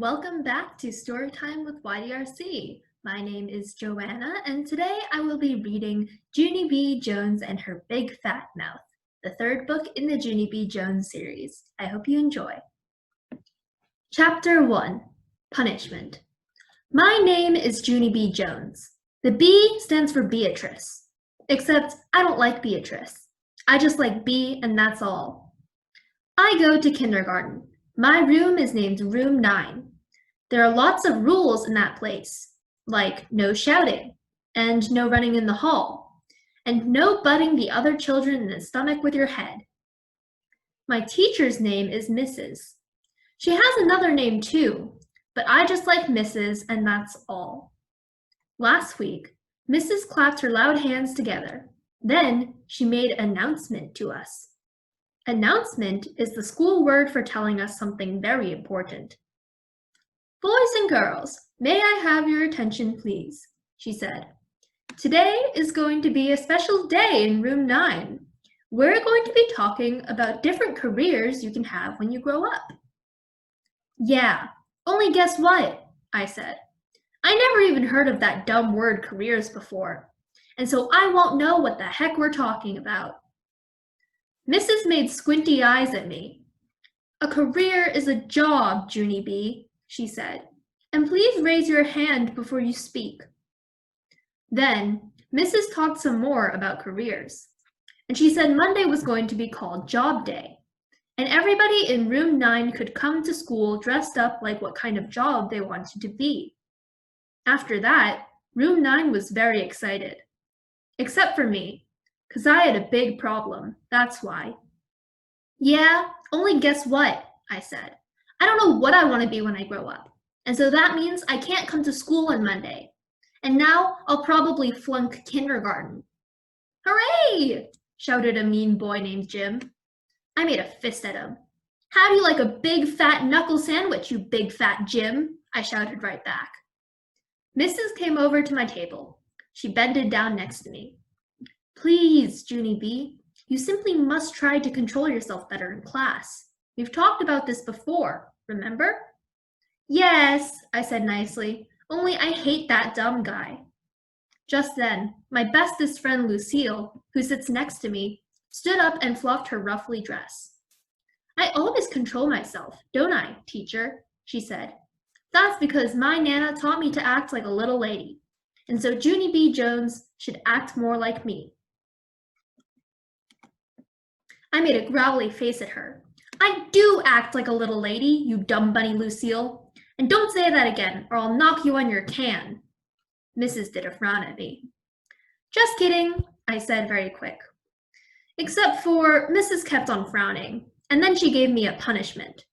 welcome back to Storytime with YDRC. My name is Joanna, and today I will be reading Junie B. Jones and Her Big Fat Mouth, the third book in the Junie B. Jones series. I hope you enjoy. Chapter 1, Punishment. My name is Junie B. Jones. The B stands for Beatrice, except I don't like Beatrice. I just like B, and that's all. I go to kindergarten. My room is named Room 9. There are lots of rules in that place, like no shouting, and no running in the hall, and no butting the other children in the stomach with your head. My teacher's name is Mrs. She has another name too, but I just like Mrs., and that's all. Last week, Mrs. clapped her loud hands together. Then she made an announcement to us. Announcement is the school word for telling us something very important. Boys and girls, may I have your attention, please, she said. Today is going to be a special day in Room 9. We're going to be talking about different careers you can have when you grow up. Yeah, only guess what? I said. I never even heard of that dumb word careers before, and so I won't know what the heck we're talking about. Mrs. made squinty eyes at me. A career is a job, Junie B, she said, and please raise your hand before you speak. Then Mrs. talked some more about careers, and she said Monday was going to be called Job Day, and everybody in Room 9 could come to school dressed up like what kind of job they wanted to be. After that, Room 9 was very excited, except for me. 'Cause I had a big problem, that's why. Yeah, only guess what, I said. I don't know what I want to be when I grow up, and so that means I can't come to school on Monday. And now I'll probably flunk kindergarten. Hooray! Shouted a mean boy named Jim. I made a fist at him. How do you like a big fat knuckle sandwich, you big fat Jim? I shouted right back. Mrs. came over to my table. She bended down next to me. Please, Junie B, you simply must try to control yourself better in class. We've talked about this before, remember? Yes, I said nicely, only I hate that dumb guy. Just then, my bestest friend Lucille, who sits next to me, stood up and fluffed her ruffly dress. I always control myself, don't I, teacher? She said. That's because my Nana taught me to act like a little lady, and so Junie B. Jones should act more like me. I made a growly face at her. I do act like a little lady, you dumb bunny Lucille. And don't say that again, or I'll knock you on your can. Mrs. did a frown at me. Just kidding, I said very quick. Except for Mrs. kept on frowning, and then she gave me a punishment.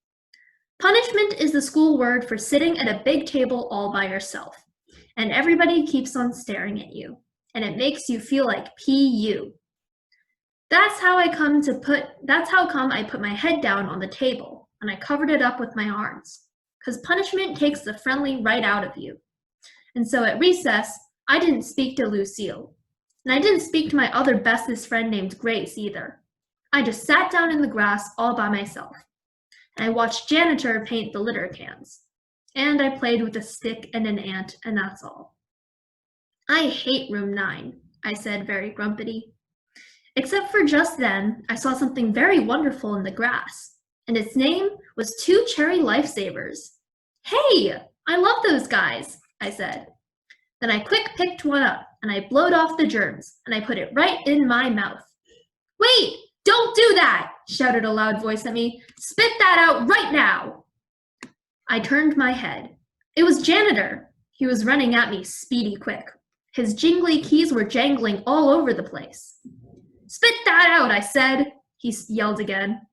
Punishment is the school word for sitting at a big table all by yourself, and everybody keeps on staring at you, and it makes you feel like P.U. That's how come I put my head down on the table, and I covered it up with my arms, 'cause punishment takes the friendly right out of you. And so at recess, I didn't speak to Lucille, and I didn't speak to my other bestest friend named Grace either. I just sat down in the grass all by myself, and I watched janitor paint the litter cans, and I played with a stick and an ant, and that's all. I hate Room 9, I said very grumpily. Except for just then, I saw something very wonderful in the grass, and its name was 2 cherry lifesavers. Hey, I love those guys, I said. Then I quick picked one up, and I blowed off the germs, and I put it right in my mouth. Wait, don't do that, shouted a loud voice at me. Spit that out right now. I turned my head. It was Janitor. He was running at me speedy quick. His jingly keys were jangling all over the place. Spit that out, I said, he yelled again.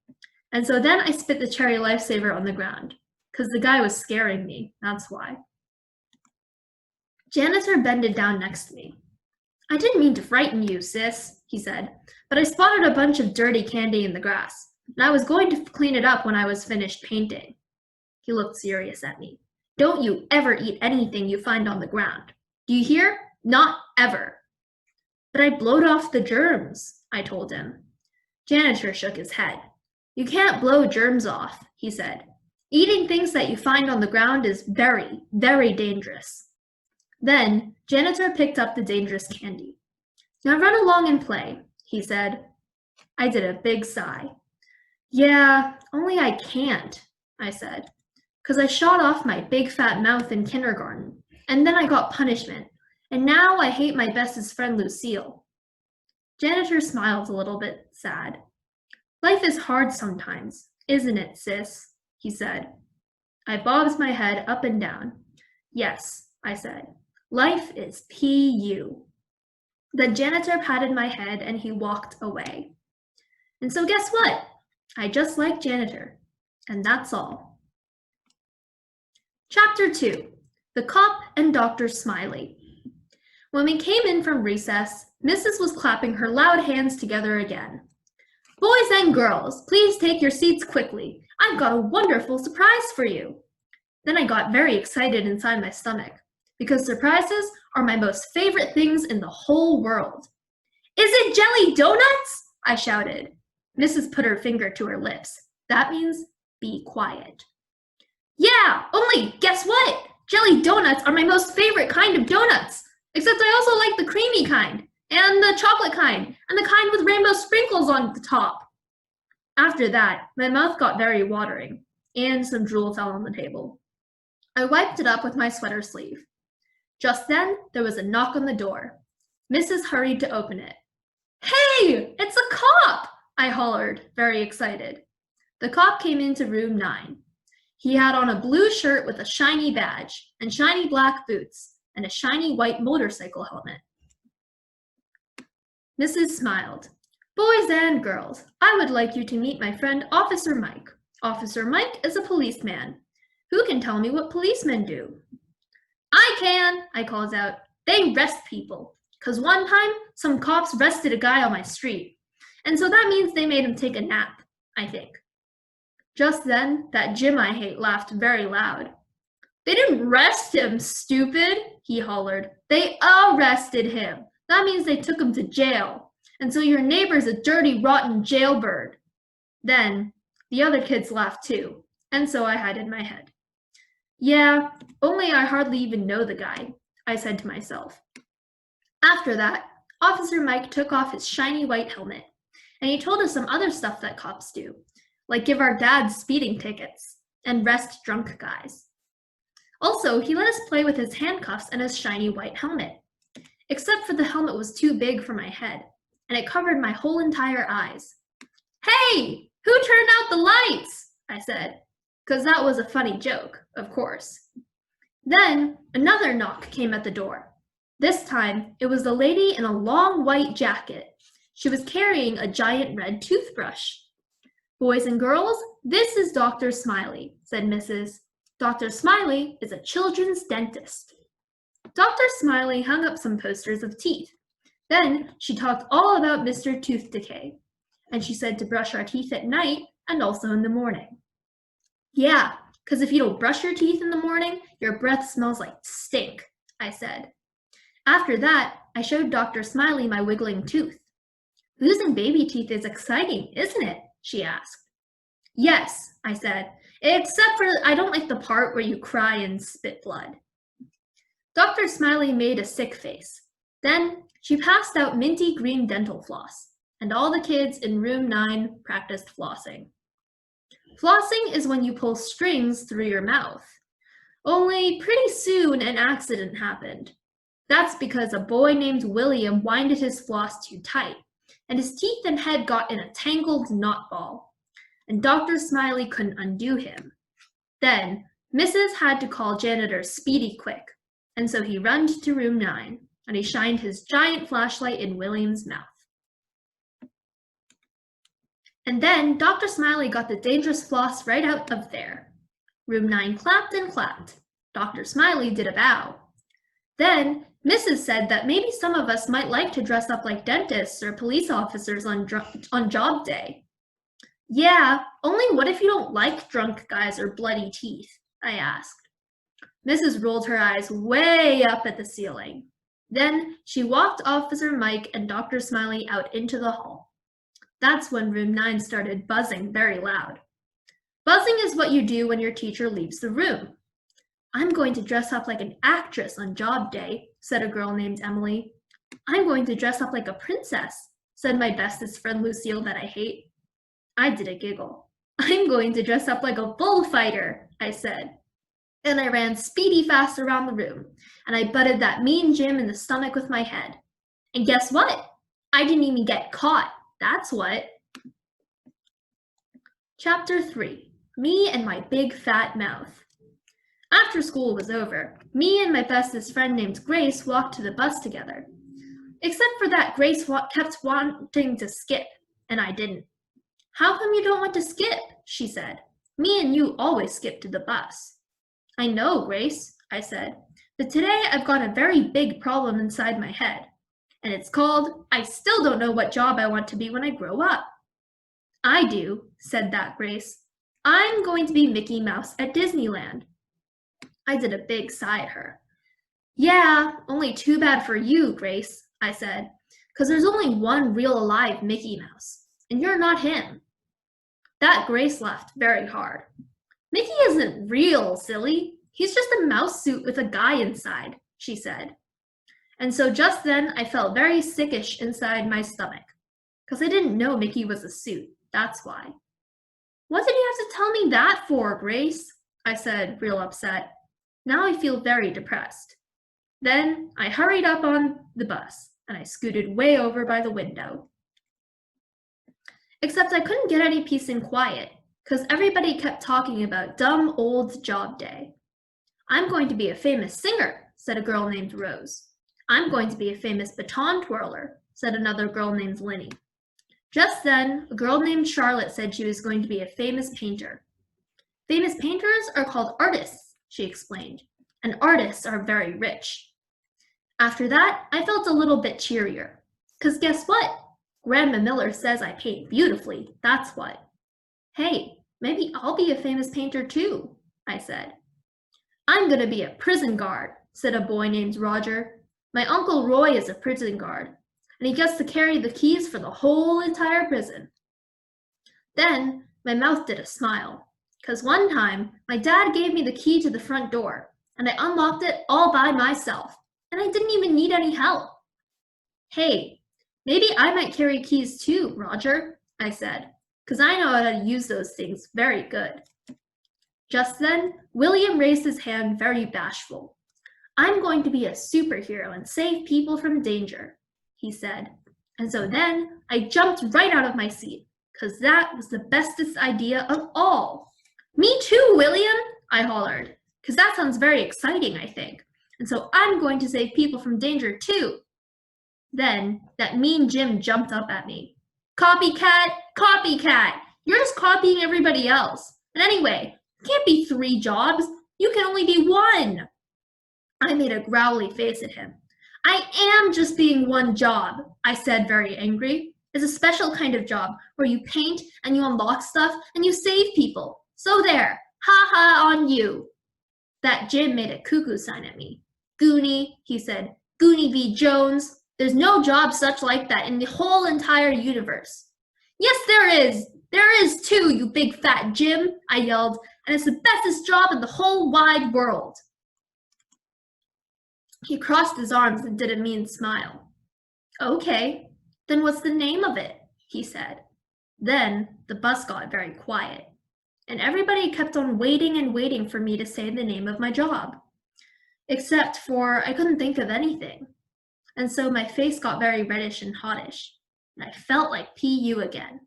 And so then I spit the cherry lifesaver on the ground, 'cause the guy was scaring me, that's why. Janitor bended down next to me. I didn't mean to frighten you, sis, he said, but I spotted a bunch of dirty candy in the grass, and I was going to clean it up when I was finished painting. He looked serious at me. Don't you ever eat anything you find on the ground. Do you hear? Not ever. But I blowed off the germs, I told him. Janitor shook his head. You can't blow germs off, he said. Eating things that you find on the ground is very, very dangerous. Then, Janitor picked up the dangerous candy. Now run along and play, he said. I did a big sigh. Yeah, only I can't, I said, 'cause I shot off my big fat mouth in kindergarten, and then I got punishment, and now I hate my bestest friend Lucille. Janitor smiled a little bit sad. Life is hard sometimes, isn't it, sis? He said. I bobbed my head up and down. Yes, I said. Life is PU. The janitor patted my head and he walked away. And so guess what? I just like Janitor. And that's all. Chapter 2. The Cop and Dr. Smiley. When we came in from recess, Mrs. was clapping her loud hands together again. Boys and girls, please take your seats quickly. I've got a wonderful surprise for you. Then I got very excited inside my stomach, because surprises are my most favorite things in the whole world. Is it jelly donuts? I shouted. Mrs. put her finger to her lips. That means be quiet. Yeah, only guess what? Jelly donuts are my most favorite kind of donuts. Except I also like the creamy kind, and the chocolate kind, and the kind with rainbow sprinkles on the top. After that, my mouth got very watering, and some drool fell on the table. I wiped it up with my sweater sleeve. Just then, there was a knock on the door. Mrs. hurried to open it. Hey, it's a cop! I hollered, very excited. The cop came into room 9. He had on a blue shirt with a shiny badge, and shiny black boots, and a shiny white motorcycle helmet. Mrs. smiled. Boys and girls, I would like you to meet my friend Officer Mike. Officer Mike is a policeman. Who can tell me what policemen do? I can, I calls out. They arrest people. 'Cause one time, some cops arrested a guy on my street. And so that means they made him take a nap, I think. Just then, that Jim I hate laughed very loud. They didn't arrest him, stupid, he hollered. They arrested him. That means they took him to jail. And so your neighbor's a dirty, rotten jailbird. Then, the other kids laughed too, and so I hid my head. Yeah, only I hardly even know the guy, I said to myself. After that, Officer Mike took off his shiny white helmet, and he told us some other stuff that cops do, like give our dads speeding tickets and arrest drunk guys. Also, he let us play with his handcuffs and his shiny white helmet, except for the helmet was too big for my head, and it covered my whole entire eyes. Hey, who turned out the lights? I said, 'cause that was a funny joke, of course. Then another knock came at the door. This time, it was the lady in a long white jacket. She was carrying a giant red toothbrush. Boys and girls, this is Dr. Smiley, said Mrs. Dr. Smiley is a children's dentist. Dr. Smiley hung up some posters of teeth. Then she talked all about Mr. Tooth Decay, and she said to brush our teeth at night and also in the morning. Yeah, 'cause if you don't brush your teeth in the morning, your breath smells like stink, I said. After that, I showed Dr. Smiley my wiggling tooth. Losing baby teeth is exciting, isn't it? She asked. Yes, I said, except for I don't like the part where you cry and spit blood. Dr. Smiley made a sick face. Then she passed out minty green dental floss, and all the kids in room 9 practiced flossing. Flossing is when you pull strings through your mouth. Only pretty soon an accident happened. That's because a boy named William winded his floss too tight, and his teeth and head got in a tangled knot ball, and Dr. Smiley couldn't undo him. Then Mrs. had to call janitor Speedy Quick, and so he runned to room 9, and he shined his giant flashlight in William's mouth. And then Dr. Smiley got the dangerous floss right out of there. Room 9 clapped and clapped. Dr. Smiley did a bow. Then Mrs. said that maybe some of us might like to dress up like dentists or police officers on job day. Yeah, only what if you don't like drunk guys or bloody teeth? I asked. Mrs. rolled her eyes way up at the ceiling. Then she walked Officer Mike and Dr. Smiley out into the hall. That's when room 9 started buzzing very loud. Buzzing is what you do when your teacher leaves the room. I'm going to dress up like an actress on job day, said a girl named Emily. I'm going to dress up like a princess, said my bestest friend Lucille that I hate. I did a giggle. I'm going to dress up like a bullfighter, I said. And I ran speedy fast around the room, and I butted that mean Jim in the stomach with my head. And guess what? I didn't even get caught, that's what. Chapter 3, Me and My Big Fat Mouth. After school was over, me and my bestest friend named Grace walked to the bus together. Except for that Grace kept wanting to skip, and I didn't. How come you don't want to skip? She said. Me and you always skip to the bus. I know, Grace, I said, but today I've got a very big problem inside my head, and it's called, I still don't know what job I want to be when I grow up. I do, said that Grace. I'm going to be Mickey Mouse at Disneyland. I did a big sigh at her. Yeah, only too bad for you, Grace, I said, because there's only one real alive Mickey Mouse, and you're not him. That Grace laughed very hard. Mickey isn't real, silly. He's just a mouse suit with a guy inside, she said. And so just then I felt very sickish inside my stomach, because I didn't know Mickey was a suit, that's why. What did you have to tell me that for, Grace? I said, real upset. Now I feel very depressed. Then I hurried up on the bus, and I scooted way over by the window. Except I couldn't get any peace and quiet, because everybody kept talking about dumb old job day. I'm going to be a famous singer, said a girl named Rose. I'm going to be a famous baton twirler, said another girl named Linny. Just then, a girl named Charlotte said she was going to be a famous painter. Famous painters are called artists, she explained, and artists are very rich. After that, I felt a little bit cheerier, because guess what? Grandma Miller says I paint beautifully, that's what. Hey, maybe I'll be a famous painter too, I said. I'm going to be a prison guard, said a boy named Roger. My Uncle Roy is a prison guard, and he gets to carry the keys for the whole entire prison. Then my mouth did a smile, because one time my dad gave me the key to the front door, and I unlocked it all by myself, and I didn't even need any help. Hey, maybe I might carry keys too, Roger, I said, because I know how to use those things very good. Just then, William raised his hand very bashful. I'm going to be a superhero and save people from danger, he said. And so then I jumped right out of my seat, because that was the bestest idea of all. Me too, William, I hollered, because that sounds very exciting, I think. And so I'm going to save people from danger too. Then that mean Jim jumped up at me. Copycat, copycat, you're just copying everybody else. And anyway, it can't be 3 jobs, you can only be 1. I made a growly face at him. I am just being 1 job, I said, very angry. It's a special kind of job where you paint and you unlock stuff and you save people. So there, ha ha on you. That Jim made a cuckoo sign at me. Goonie, he said, Junie B. Jones. There's no job such like that in the whole entire universe. Yes, there is. There is too, you big fat Jim, I yelled, and it's the bestest job in the whole wide world. He crossed his arms and did a mean smile. Okay, then what's the name of it? He said. Then the bus got very quiet, and everybody kept on waiting and waiting for me to say the name of my job. Except for I couldn't think of anything. And so my face got very reddish and hottish, and I felt like PU again.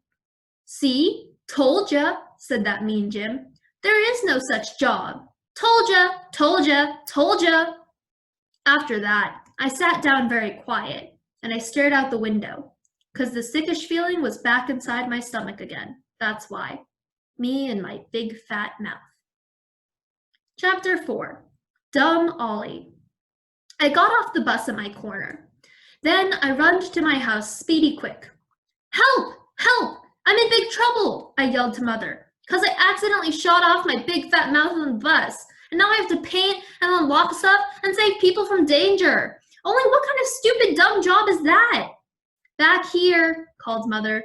See, told ya, said that mean Jim. There is no such job. Told ya, told ya, told ya. After that, I sat down very quiet, and I stared out the window, because the sickish feeling was back inside my stomach again. That's why. Me and my big fat mouth. Chapter 4, Dumb Ollie. I got off the bus at my corner. Then I runned to my house speedy quick. Help! Help! I'm in big trouble, I yelled to Mother, because I accidentally shot off my big fat mouth on the bus, and now I have to paint and unlock stuff and save people from danger. Only what kind of stupid dumb job is that? Back here, called Mother.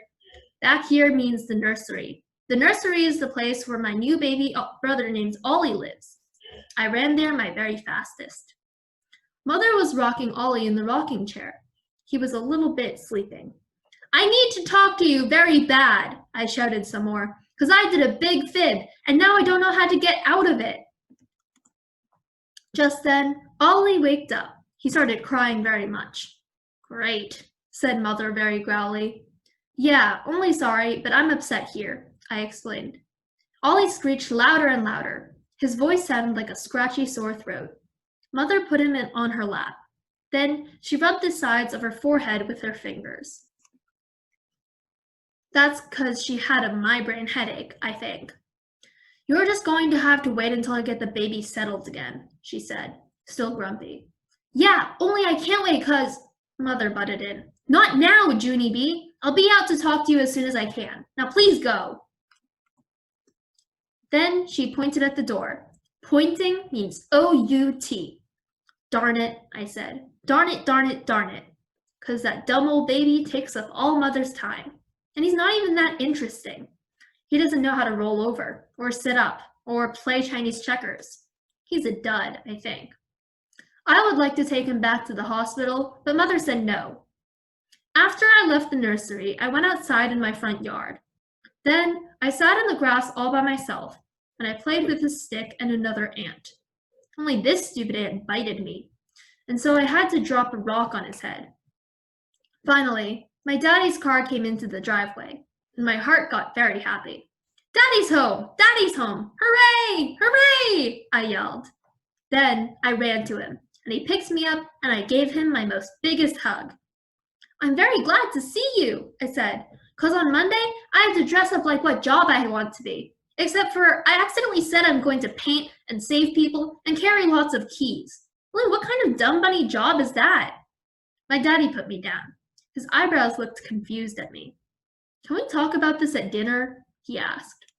Back here means the nursery. The nursery is the place where my new baby brother named Ollie lives. I ran there my very fastest. Mother was rocking Ollie in the rocking chair. He was a little bit sleeping. I need to talk to you very bad, I shouted some more, because I did a big fib, and now I don't know how to get out of it. Just then, Ollie waked up. He started crying very much. Great, said Mother very growly. Yeah, only sorry, but I'm upset here, I explained. Ollie screeched louder and louder. His voice sounded like a scratchy sore throat. Mother put him on her lap. Then she rubbed the sides of her forehead with her fingers. That's 'cause she had a migraine headache, I think. You're just going to have to wait until I get the baby settled again, she said, still grumpy. Yeah, only I can't wait 'cause, Mother butted in. Not now, Junie B. I'll be out to talk to you as soon as I can. Now please go. Then she pointed at the door. Pointing means O-U-T. Darn it, I said. Darn it, darn it, darn it. 'Cause that dumb old baby takes up all Mother's time. And he's not even that interesting. He doesn't know how to roll over, or sit up, or play Chinese checkers. He's a dud, I think. I would like to take him back to the hospital, but Mother said no. After I left the nursery, I went outside in my front yard. Then I sat in the grass all by myself, and I played with a stick and another ant. Only this stupid ant bited me, and so I had to drop a rock on his head. Finally, my daddy's car came into the driveway, and my heart got very happy. Daddy's home! Daddy's home! Hooray! Hooray! I yelled. Then I ran to him, and he picked me up, and I gave him my most biggest hug. I'm very glad to see you, I said, 'cause on Monday I had to dress up like what job I want to be, except for I accidentally said I'm going to paint and save people and carry lots of keys. Well, what kind of dumb bunny job is that? My daddy put me down. His eyebrows looked confused at me. Can we talk about this at dinner? He asked.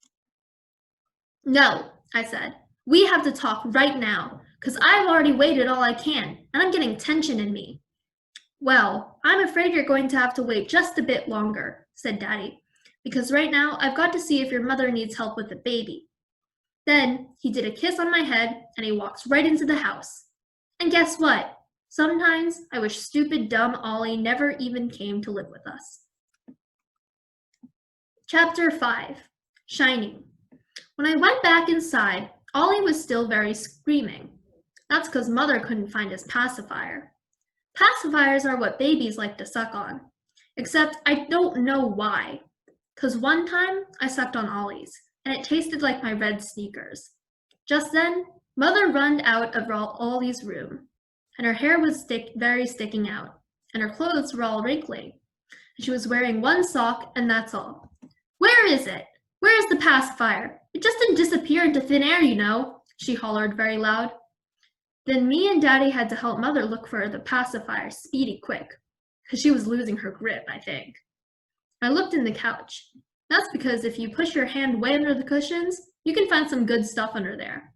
No, I said. We have to talk right now, 'cause I've already waited all I can, and I'm getting tension in me. Well, I'm afraid you're going to have to wait just a bit longer, said Daddy, because right now I've got to see if your mother needs help with the baby. Then he did a kiss on my head, and he walked right into the house. And guess what? Sometimes I wish stupid, dumb Ollie never even came to live with us. Chapter 5. Shining. When I went back inside, Ollie was still very screaming. That's because Mother couldn't find his pacifier. Pacifiers are what babies like to suck on, except I don't know why. 'Cause one time I sucked on Ollie's, and it tasted like my red sneakers. Just then, Mother ran out of Ollie's room, and her hair was very sticking out, and her clothes were all wrinkly. And she was wearing one sock, and that's all. Where is it? Where is the pacifier? It just didn't disappear into thin air, you know, she hollered very loud. Then me and Daddy had to help Mother look for the pacifier speedy quick, because she was losing her grip, I think. I looked in the couch. That's because if you push your hand way under the cushions, you can find some good stuff under there.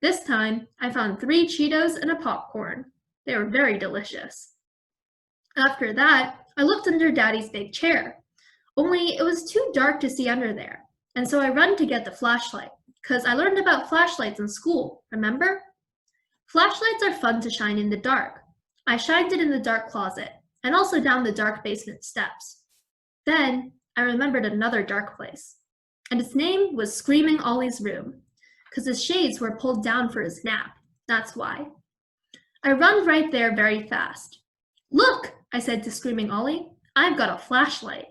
This time, I found 3 Cheetos and a popcorn. They were very delicious. After that, I looked under Daddy's big chair. Only it was too dark to see under there, and so I ran to get the flashlight, because I learned about flashlights in school, remember? Flashlights are fun to shine in the dark. I shined it in the dark closet, and also down the dark basement steps. Then, I remembered another dark place, and its name was Screaming Ollie's room, because his shades were pulled down for his nap, that's why. I ran right there very fast. Look, I said to Screaming Ollie, I've got a flashlight.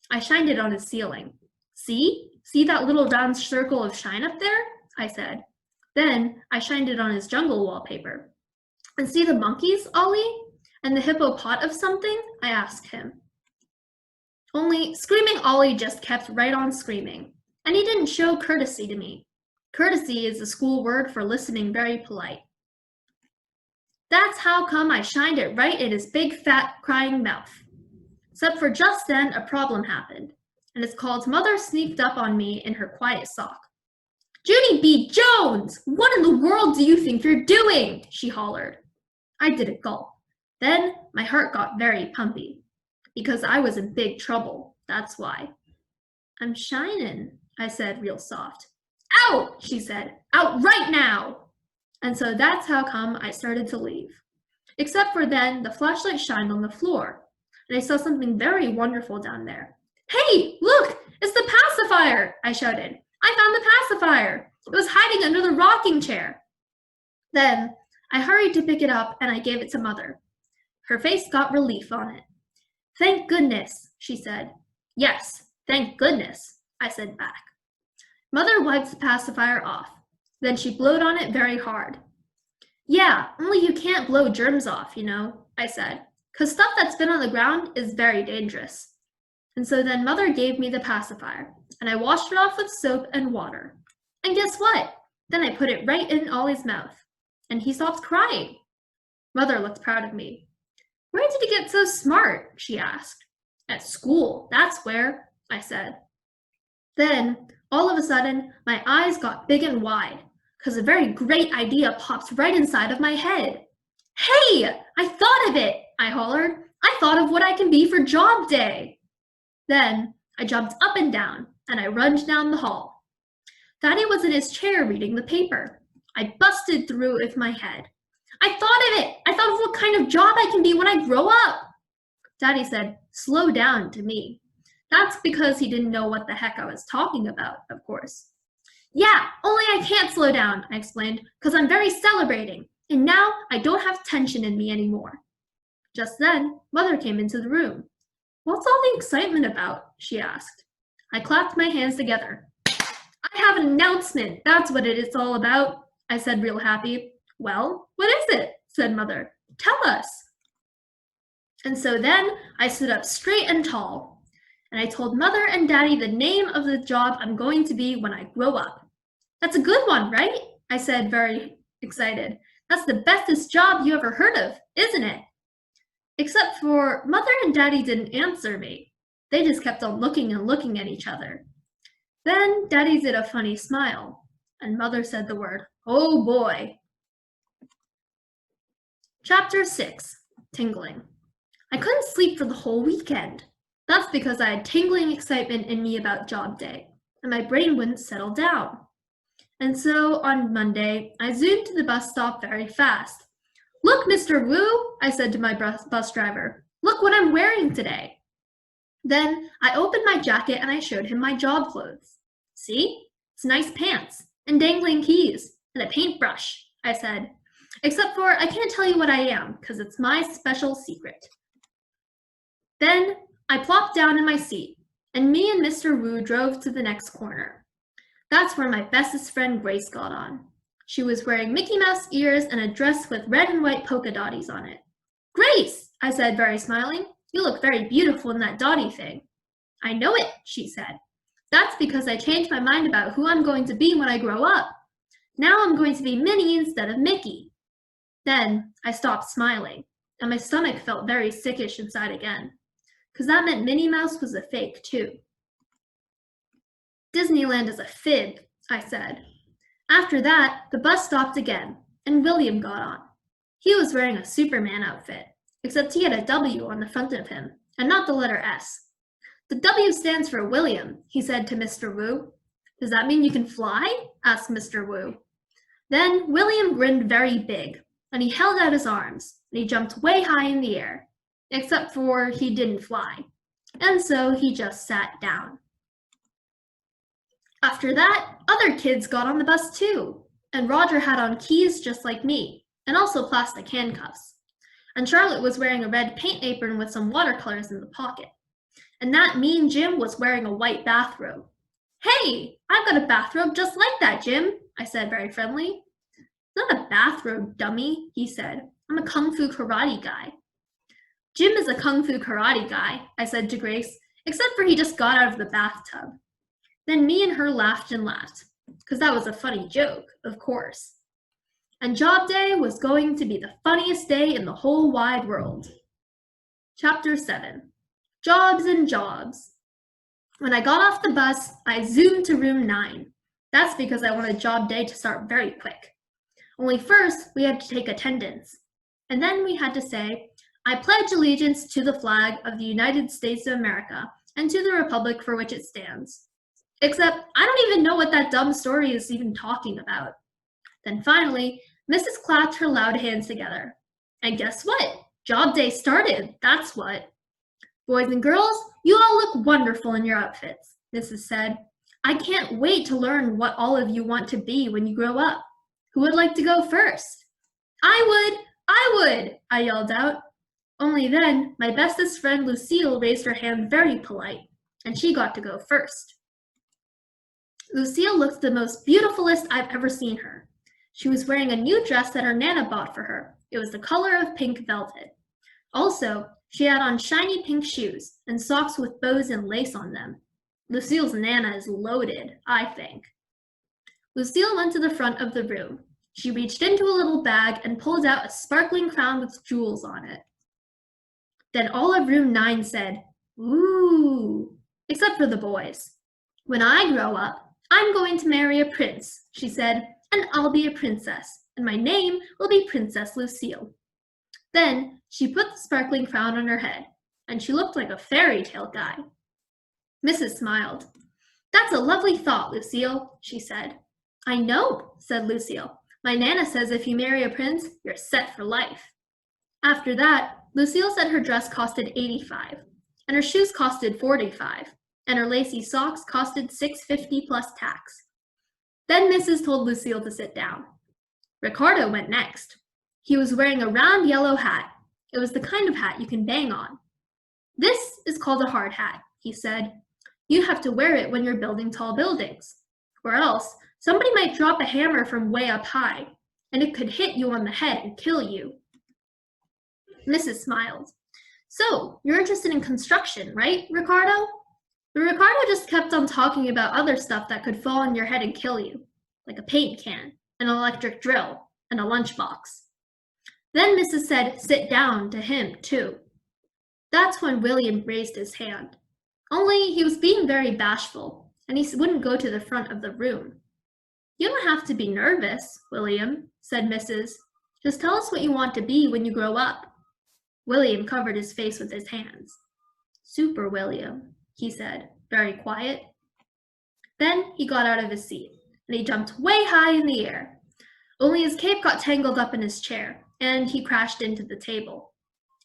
I shined it on his ceiling. See? See that little round circle of shine up there? I said. Then I shined it on his jungle wallpaper. And see the monkeys, Ollie? And the hippopot of something? I asked him. Only Screaming Ollie just kept right on screaming, and he didn't show courtesy to me. Courtesy is the school word for listening very polite. That's how come I shined it right in his big fat crying mouth. Except for just then a problem happened, and it's called Mother sneaked up on me in her quiet sock. Junie B. Jones! What in the world do you think you're doing? She hollered. I did a gulp. Then my heart got very pumpy, because I was in big trouble, that's why. I'm shinin', I said real soft. Out, she said. Out right now! And so that's how come I started to leave. Except for then, the flashlight shined on the floor, and I saw something very wonderful down there. Hey, look! It's the pacifier! I shouted. I found the pacifier! It was hiding under the rocking chair. Then, I hurried to pick it up and I gave it to Mother. Her face got relief on it. Thank goodness, she said. Yes, thank goodness, I said back. Mother wiped the pacifier off. Then she blowed on it very hard. Yeah, only you can't blow germs off, you know, I said, 'cause stuff that's been on the ground is very dangerous. And so then Mother gave me the pacifier, and I washed it off with soap and water. And guess what? Then I put it right in Ollie's mouth, and he stopped crying. Mother looked proud of me. Where did you get so smart? She asked. At school, that's where, I said. Then, all of a sudden, my eyes got big and wide, 'cause a very great idea popped right inside of my head. Hey, I thought of it, I hollered. I thought of what I can be for job day. Then, I jumped up and down, and I runned down the hall. Daddy was in his chair reading the paper. I busted through with my head. I thought of it! I thought of what kind of job I can be when I grow up! Daddy said, slow down to me. That's because he didn't know what the heck I was talking about, of course. Yeah, only I can't slow down, I explained, because I'm very celebrating, and now I don't have tension in me anymore. Just then, Mother came into the room. What's all the excitement about? She asked. I clapped my hands together. I have an announcement, that's what it's all about, I said real happy. Well, what is it? Said Mother. Tell us. And so then I stood up straight and tall, and I told Mother and Daddy the name of the job I'm going to be when I grow up. That's a good one, right? I said, very excited. That's the bestest job you ever heard of, isn't it? Except for Mother and Daddy didn't answer me. They just kept on looking and looking at each other. Then Daddy did a funny smile, and Mother said the word, oh boy. Chapter 6, Tingling. I couldn't sleep for the whole weekend. That's because I had tingling excitement in me about job day, and my brain wouldn't settle down. And so on Monday, I zoomed to the bus stop very fast. Look, Mr. Wu, I said to my bus driver. Look what I'm wearing today. Then I opened my jacket and I showed him my job clothes. See? It's nice pants, and dangling keys, and a paintbrush, I said. Except for I can't tell you what I am, because it's my special secret. Then I plopped down in my seat, and me and Mr. Wu drove to the next corner. That's where my bestest friend Grace got on. She was wearing Mickey Mouse ears and a dress with red and white polka dotties on it. Grace, I said, very smiling, you look very beautiful in that dotty thing. I know it, she said. That's because I changed my mind about who I'm going to be when I grow up. Now I'm going to be Minnie instead of Mickey. Then I stopped smiling, and my stomach felt very sickish inside again, because that meant Minnie Mouse was a fake too. Disneyland is a fib, I said. After that, the bus stopped again, and William got on. He was wearing a Superman outfit, except he had a W on the front of him, and not the letter S. The W stands for William, he said to Mr. Wu. Does that mean you can fly? Asked Mr. Wu. Then William grinned very big, and he held out his arms, and he jumped way high in the air, except for he didn't fly, and so he just sat down. After that, other kids got on the bus too, and Roger had on keys just like me, and also plastic handcuffs. And Charlotte was wearing a red paint apron with some watercolors in the pocket. And that mean Jim was wearing a white bathrobe. Hey, I've got a bathrobe just like that, Jim, I said very friendly. Not a bathrobe, dummy, he said. I'm a kung fu karate guy. Jim is a kung fu karate guy, I said to Grace, except for he just got out of the bathtub. Then me and her laughed and laughed, because that was a funny joke, of course. And job day was going to be the funniest day in the whole wide world. Chapter 7, Jobs and Jobs. When I got off the bus, I zoomed to room 9. That's because I wanted job day to start very quick. Only first, we had to take attendance. And then we had to say, I pledge allegiance to the flag of the United States of America and to the republic for which it stands. Except I don't even know what that dumb story is even talking about. Then finally, Mrs. clapped her loud hands together. And guess what? Job day started, that's what. Boys and girls, you all look wonderful in your outfits, Mrs. said. I can't wait to learn what all of you want to be when you grow up. Who would like to go first? I would, I yelled out. Only then, my bestest friend Lucille raised her hand very polite, and she got to go first. Lucille looked the most beautifulest I've ever seen her. She was wearing a new dress that her Nana bought for her. It was the color of pink velvet. Also, she had on shiny pink shoes and socks with bows and lace on them. Lucille's Nana is loaded, I think. Lucille went to the front of the room. She reached into a little bag and pulled out a sparkling crown with jewels on it. Then all of room 9 said, "Ooh," except for the boys. "When I grow up, I'm going to marry a prince," she said, "and I'll be a princess, and my name will be Princess Lucille." Then she put the sparkling crown on her head, and she looked like a fairy tale guy. Mrs. smiled. "That's a lovely thought, Lucille," she said. "I know," said Lucille. "My Nana says if you marry a prince, you're set for life." After that, Lucille said her dress costed $85, and her shoes costed $45, and her lacy socks costed $6.50 plus tax. Then Mrs. told Lucille to sit down. Ricardo went next. He was wearing a round yellow hat. It was the kind of hat you can bang on. "This is called a hard hat," he said. "You have to wear it when you're building tall buildings. Or else, somebody might drop a hammer from way up high, and it could hit you on the head and kill you." Mrs. smiled. "So, you're interested in construction, right, Ricardo?" But Ricardo just kept on talking about other stuff that could fall on your head and kill you, like a paint can, an electric drill, and a lunchbox. Then Mrs. said, "Sit down," to him, too. That's when William raised his hand. Only he was being very bashful, and he wouldn't go to the front of the room. "You don't have to be nervous, William," said Mrs. "Just tell us what you want to be when you grow up." William covered his face with his hands. "Super William," he said, very quiet. Then he got out of his seat, and he jumped way high in the air. Only his cape got tangled up in his chair, and he crashed into the table.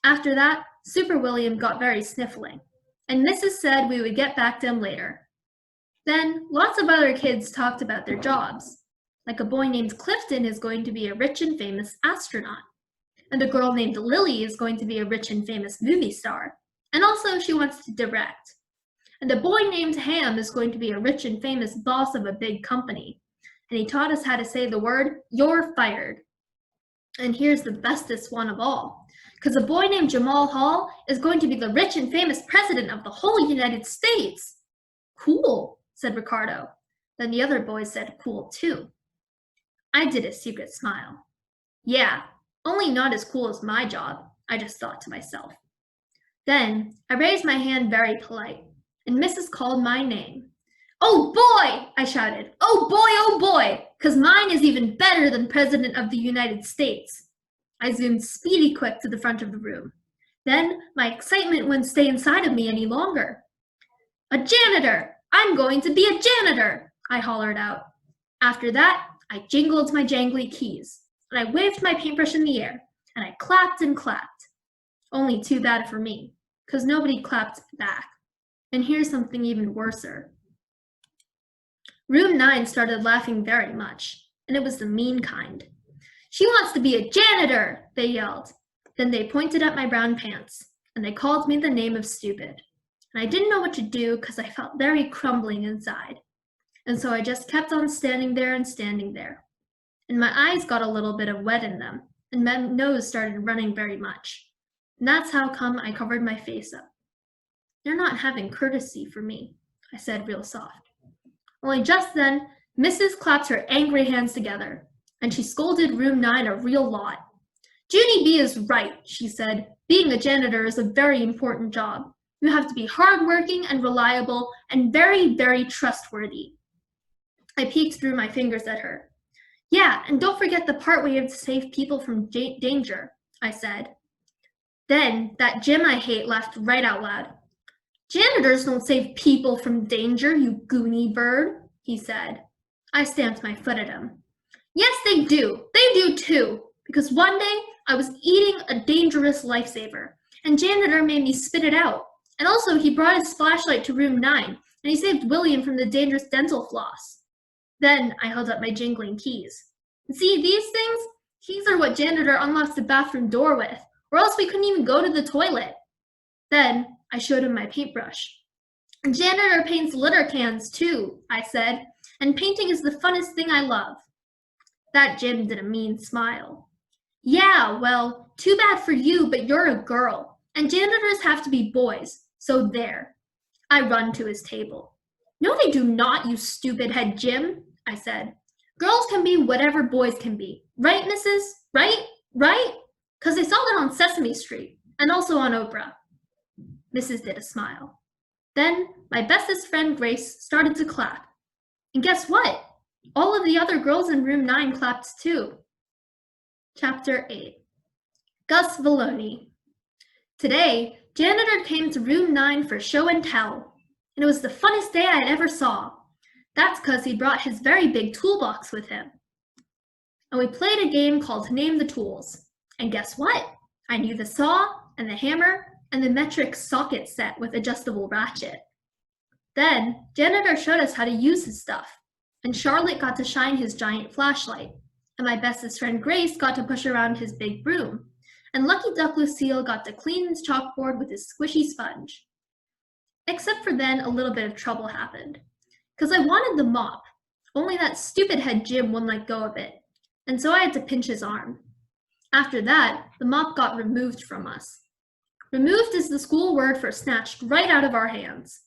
After that, Super William got very sniffling, and Mrs. said we would get back to him later. Then lots of other kids talked about their jobs. Like a boy named Clifton is going to be a rich and famous astronaut. And a girl named Lily is going to be a rich and famous movie star. And also she wants to direct. And a boy named Ham is going to be a rich and famous boss of a big company. And he taught us how to say the word, "You're fired." And here's the bestest one of all. Because a boy named Jamal Hall is going to be the rich and famous president of the whole United States. "Cool," said Ricardo. Then the other boys said cool too. I did a secret smile. "Yeah, only not as cool as my job," I just thought to myself. Then I raised my hand very polite, and Mrs. called my name. "Oh boy!" I shouted. Oh boy, 'cause mine is even better than President of the United States." I zoomed speedy quick to the front of the room. Then my excitement wouldn't stay inside of me any longer. "A janitor! I'm going to be a janitor!" I hollered out. After that, I jingled my jangly keys, and I waved my paintbrush in the air, and I clapped and clapped. Only too bad for me, 'cause nobody clapped back. And here's something even worser. Room 9 started laughing very much, and it was the mean kind. "She wants to be a janitor!" they yelled. Then they pointed at my brown pants, and they called me the name of stupid. And I didn't know what to do because I felt very crumbling inside. And so I just kept on standing there and standing there. And my eyes got a little bit of wet in them, and my nose started running very much. And that's how come I covered my face up. "You're not having courtesy for me," I said real soft. Only just then, Mrs. clapped her angry hands together, and she scolded room 9 a real lot. "Junie B is right," she said. "Being a janitor is a very important job. You have to be hardworking and reliable and very, very trustworthy." I peeked through my fingers at her. "Yeah, and don't forget the part where you have to save people from danger," I said. Then that Jim I hate laughed right out loud. Janitors don't save people from danger, you goony bird, he said. I stamped my foot at him. Yes, they do. They do too. Because one day I was eating a dangerous lifesaver, and janitor made me spit it out. And also he brought his flashlight to room 9, and he saved William from the dangerous dental floss. Then I held up my jingling keys. See, these are what janitor unlocks the bathroom door with, or else we couldn't even go to the toilet. Then I showed him my paintbrush. Janitor paints litter cans too, I said, and painting is the funnest thing I love. That Jim did a mean smile. Yeah, well, too bad for you, but you're a girl, and janitors have to be boys, so there. I run to his table. No, they do not, you stupid head Jim, I said. Girls can be whatever boys can be. Right, missus? Right? Right? 'Cause they saw that on Sesame Street, and also on Oprah. Mrs. did a smile. Then my bestest friend Grace started to clap. And guess what? All of the other girls in room 9 clapped too. Chapter 8. Gus Valloni. Today, janitor came to room 9 for show and tell, and it was the funnest day I ever saw. That's 'cause he brought his very big toolbox with him. And we played a game called Name the Tools. And guess what? I knew the saw and the hammer and the metric socket set with adjustable ratchet. Then, janitor showed us how to use his stuff, and Charlotte got to shine his giant flashlight, and my bestest friend Grace got to push around his big broom, and Lucky Duck Lucille got to clean his chalkboard with his squishy sponge. Except for then a little bit of trouble happened, because I wanted the mop, only that stupid head Jim wouldn't let go of it, and so I had to pinch his arm. After that, the mop got removed from us. Removed is the school word for snatched right out of our hands.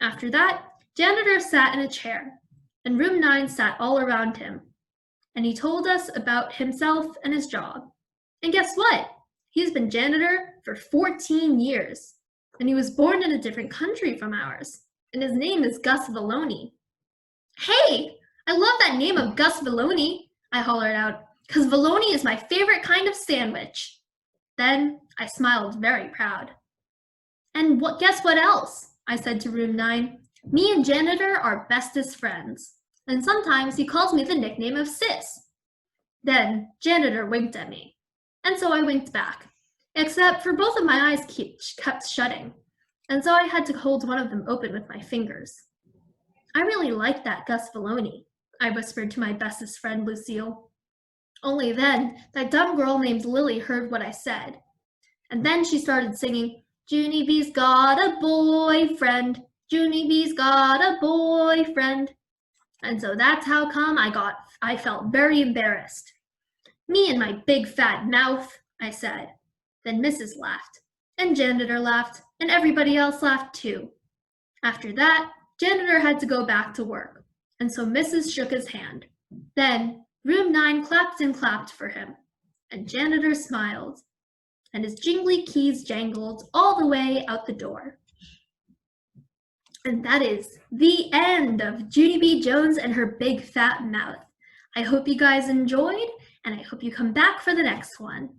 After that, janitor sat in a chair, and room 9 sat all around him. And he told us about himself and his job. And guess what? He's been janitor for 14 years. And he was born in a different country from ours. And his name is Gus Valloni. Hey, I love that name of Gus Valloni, I hollered out, because Valloni is my favorite kind of sandwich. Then I smiled very proud. And guess what else? I said to room 9. Me and janitor are bestest friends. And sometimes he calls me the nickname of Sis. Then janitor winked at me. And so I winked back. Except for both of my eyes kept shutting. And so I had to hold one of them open with my fingers. I really like that Gus Valloni, I whispered to my bestest friend Lucille. Only then, that dumb girl named Lily heard what I said. And then she started singing, Junie B's got a boyfriend. Junie B's got a boyfriend. And so that's how come I felt very embarrassed. Me and my big fat mouth, I said. Then Mrs. laughed, and janitor laughed, and everybody else laughed too. After that, janitor had to go back to work, and so Mrs. shook his hand. Then room 9 clapped and clapped for him, and janitor smiled, and his jingly keys jangled all the way out the door. And that is the end of Junie B. Jones and her big fat mouth. I hope you guys enjoyed, and I hope you come back for the next one.